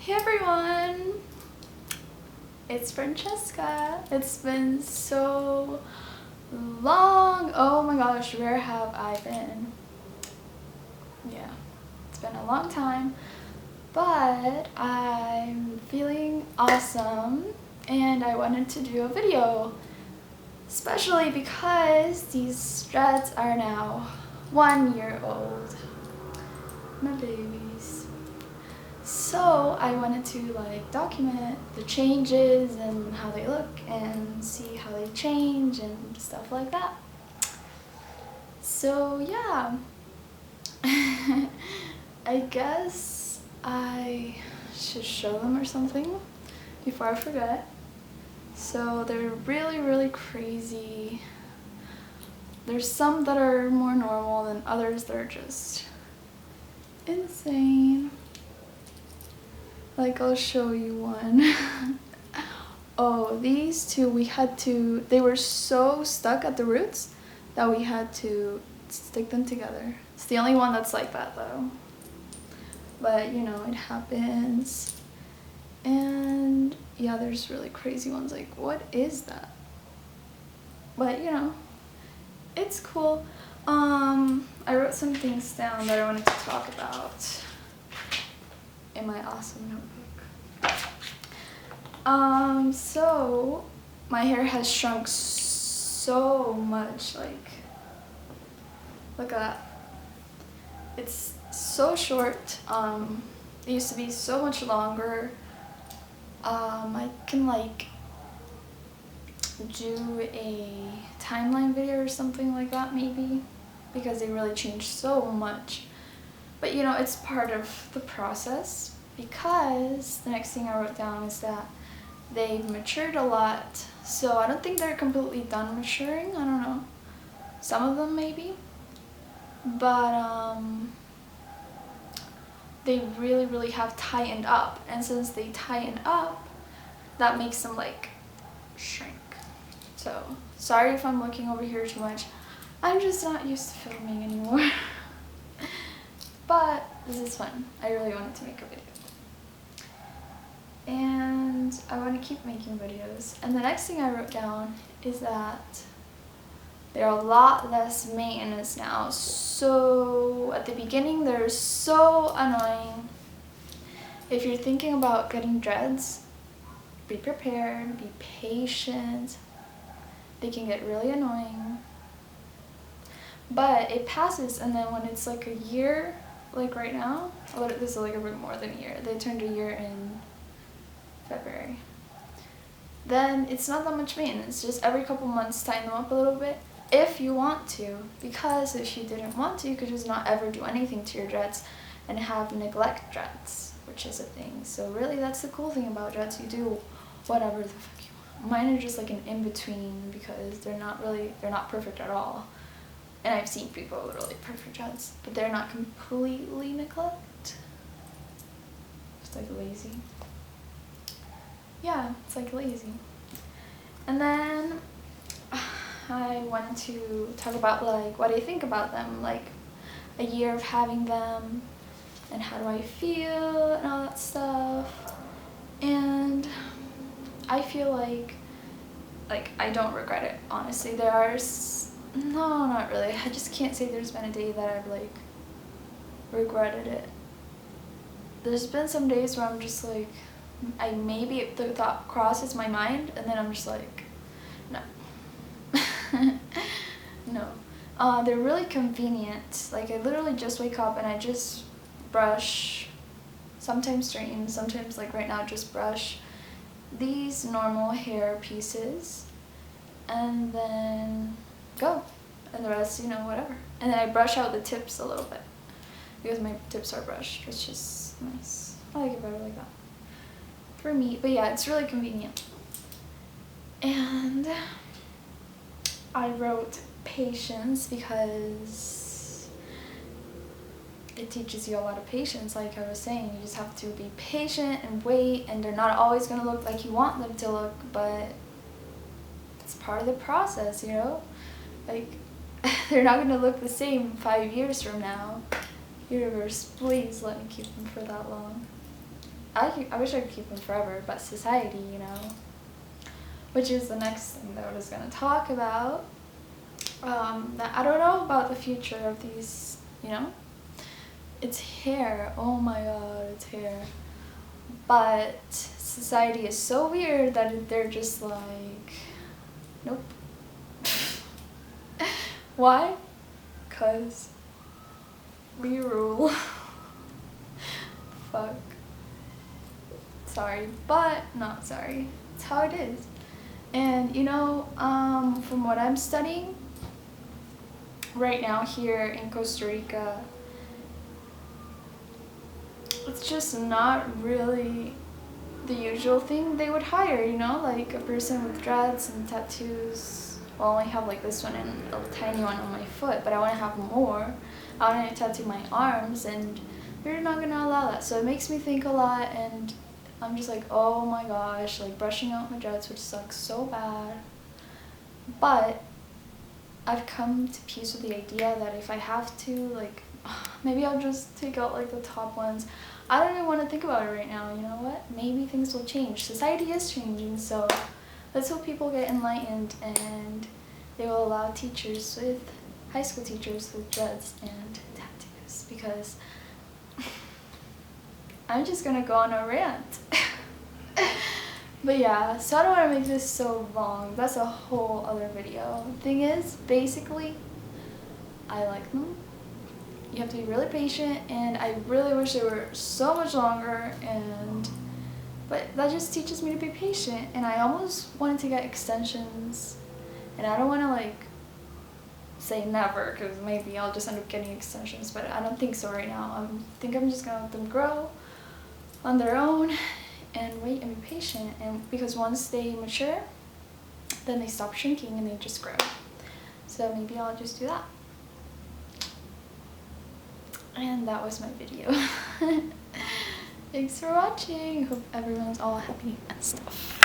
Hey everyone! It's Francesca. It's been so long. Oh my gosh, where have I been? Yeah, it's been a long time, but I'm feeling awesome and I wanted to do a video, especially because these dreads are now 1 year old. My babies. So I wanted to document the changes and how they look and see how they change and stuff like that. So yeah, I guess I should show them or something before I forget. So they're really crazy. There's some that are more normal than others that are just insane. I'll show you one. Oh, these two they were so stuck at the roots that we had to stick them together. It's the only one that's like that though. But you know, it happens. And yeah, there's really crazy ones like, what is that? But you know, it's cool. I wrote some things down that I wanted to talk about in my awesome notebook. So my hair has shrunk so much, look at that. It's so short. It used to be so much longer. I can do a timeline video or something like that maybe, because they really changed so much. But you know, it's part of the process, because the next thing I wrote down is that they've matured a lot. So I don't think they're completely done maturing. I don't know. Some of them maybe. But they really have tightened up. And since they tighten up, that makes them shrink. So sorry if I'm looking over here too much. I'm just not used to filming anymore. But this is fun. I really wanted to make a video. And I want to keep making videos. And the next thing I wrote down is that they're a lot less maintenance now. So at the beginning, they're so annoying. If you're thinking about getting dreads, be prepared, be patient. They can get really annoying. But it passes, and then when it's a year, like right now, this is a bit more than a year. They turned a year in February. Then it's not that much maintenance. Just every couple months tighten them up a little bit if you want to. Because if you didn't want to, you could just not ever do anything to your dreads and have neglect dreads, which is a thing. So really, that's the cool thing about dreads. You do whatever the fuck you want. Mine are just an in-between, because they're not perfect at all. And I've seen people with really perfect dreads, but they're not completely neglect. Just lazy. Yeah, it's lazy. And then I wanted to talk about what I think about them, a year of having them, and how do I feel and all that stuff. And I feel like I don't regret it, honestly. No, not really. I just can't say there's been a day that I've regretted it. There's been some days where I'm just maybe the thought crosses my mind, and then I'm just no. No. They're really convenient. I literally just wake up and I just brush, sometimes straighten, sometimes right now just brush these normal hair pieces, and then go, and the rest, whatever. And then I brush out the tips a little bit, because my tips are brushed, which is nice. I like it better like that for me. But yeah, it's really convenient. And I wrote patience, because it teaches you a lot of patience. Like I was saying, you just have to be patient and wait, and they're not always going to look like you want them to look, but it's part of the process, you know? They're not going to look the same 5 years from now. Universe, please let me keep them for that long. I wish I could keep them forever, but society, you know, which is the next thing that I was gonna talk about. That I don't know about the future of these, you know. It's hair. Oh my god, it's hair. But society is so weird that they're just like, nope. Why? 'Cause we rule. Fuck. Sorry, but not sorry. It's how it is. And you know, from what I'm studying right now here in Costa Rica, it's just not really the usual thing they would hire, you know, like a person with dreads and tattoos. Well, I only have like this one and a tiny one on my foot, but I want to have more. I want to tattoo my arms, and they're not gonna allow that. So it makes me think a lot, and I'm just like, oh my gosh, like brushing out my dreads, which sucks so bad. But I've come to peace with the idea that if I have to, like, maybe I'll just take out like the top ones. I don't even want to think about it right now. You know what? Maybe things will change. Society is changing, so let's hope people get enlightened and they will allow teachers with, high school teachers with dreads and tattoos, because I'm just gonna go on a rant. But yeah, so I don't want to make this so long. That's a whole other video. Thing is, basically, I like them. You have to be really patient, and I really wish they were so much longer, but that just teaches me to be patient. And I almost wanted to get extensions, and I don't want to like say never, because maybe I'll just end up getting extensions, but I don't think so right now. I think I'm just gonna let them grow on their own and wait and be patient, and because once they mature, then they stop shrinking and they just grow. So maybe I'll just do that. And that was my video. Thanks for watching. Hope everyone's all happy and stuff.